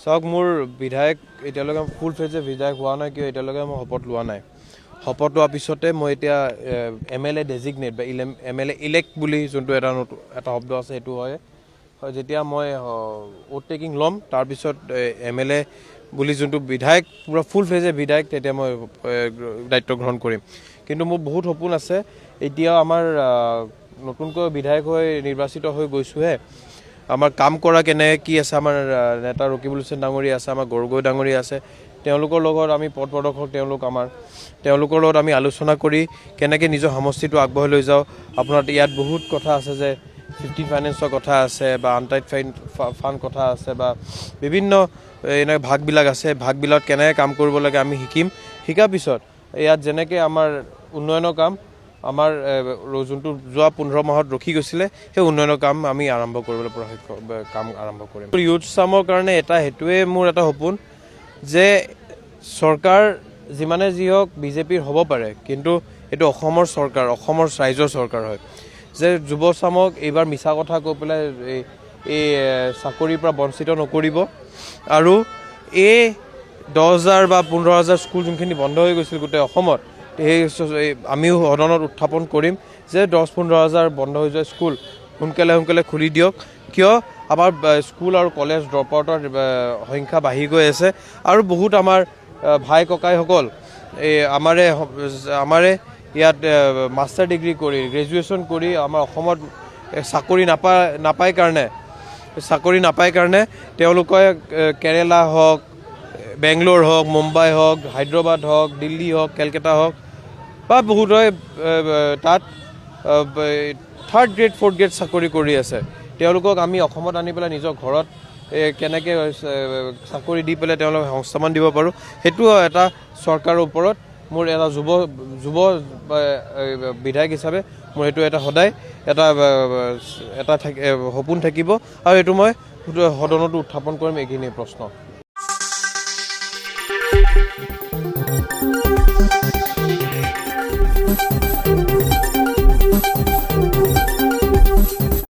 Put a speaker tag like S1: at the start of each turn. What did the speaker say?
S1: চাওক মোৰ বিধায়ক এতিয়ালৈকে ফুল ফেজে বিধায়ক হোৱা নাই কিয় এতিয়ালৈকে মই শপত লোৱা নাই শপত লোৱাৰ পিছতে মই এতিয়া MLA ডেজিগনেট বা MLA ইলেক্ট বুলি যোনটো এটা শব্দ আছে সেইটো হয় যেতিয়া মই ওট টেকিং ল'ম তাৰপিছত MLA বুলি যোনটো বিধায়ক পুৰা ফুল ফেজে বিধায়ক তেতিয়া মই দায়িত্ব গ্ৰহণ কৰিম কিন্তু মোৰ বহুত সপোন আছে এতিয়া আমাৰ নতুনকৈ বিধায়ক হৈ নিৰ্বাচিত হৈ গৈছোহে আমাৰ কাম কৰা কেনে কি আছে আমাৰ নেতা ৰকিবুল হুছেইন ডাঙৰীয়া আছে আমাৰ গগৈ ডাঙৰীয়া আছে তেওঁলোকৰ লগত আমি পথ প্ৰদৰ্শক তেওঁলোকৰ লগত আমি আলোচনা কৰি কেনেকৈ নিজৰ সমষ্টিটো আগবঢ়াই লৈ যাওঁ আপোনাৰ ইয়াত বহুত কথা আছে যে 15 ফাইনেন্সৰ কথা আছে বা আনটাইড ফাণ্ড কথা আছে বা বিভিন্ন এনে ভাগবিলাক আছে ভাগবিলাক কেনেকৈ কাম কৰিব লাগে আমি শিকাৰ পিছত ইয়াত যেনেকৈ আমাৰ উন্নয়নৰ কাম আমাৰ যোনটো যোৱা 15 মাহত ৰখি গৈছিলে সেই উন্নয়নৰ কাম আমি আৰম্ভ কৰিবলৈ পৰা কাম আৰম্ভ কৰিম ইউথ চামৰ কাৰণে হেতুৱে মোৰ এটা সপোন যে চৰকাৰ যিমানে যি হওক বিজেপিৰ হ'ব পাৰে কিন্তু এইটো অসমৰ চৰকাৰ অসমৰ ৰাইজৰ চৰকাৰ হয় যে যুৱ চামক এইবাৰ মিছা কথা কৈ পেলাই এই চাকৰিৰ পৰা বঞ্চিত নকৰিব আৰু এই 10,000 বা 15,000 স্কুল যোনখিনি বন্ধ হৈ গৈছিল গোটেই অসমত সেই আমিও সদনত উত্থাপন কৰিম যে 10-15,000 বন্ধ হৈ যোৱা স্কুল সোনকালে খুলি দিয়ক কিয় আমাৰ স্কুল আৰু কলেজ ড্ৰপ আউটৰ সংখ্যা বাঢ়ি গৈ আছে আৰু বহুত আমাৰ ভাই ককাইসকল এই আমাৰে ইয়াত মাষ্টাৰ ডিগ্ৰী কৰি গ্ৰেজুৱেশ্যন কৰি আমাৰ অসমত চাকৰি নাপায় কাৰণে তেওঁলোকে কেৰেলা হওক বেংগলোৰ হওক মুম্বাই হওক হায়দৰাবাদ হওক দিল্লী হওক কেলকাতা হওক বা বহুতে তাত 3rd গ্ৰেড 4th গ্ৰেড চাকৰি কৰি আছে তেওঁলোকক আমি অসমত আনি পেলাই নিজৰ ঘৰত কেনেকৈ চাকৰি দি পেলাই তেওঁলোকক সংস্থাপন দিব পাৰোঁ সেইটো এটা চৰকাৰৰ ওপৰত মোৰ এটা যুৱ বিধায়ক হিচাপে মোৰ সেইটো এটা সদায় এটা সপোন থাকিব আৰু এইটো মই সদনতো উত্থাপন কৰিম এইখিনি প্ৰশ্ন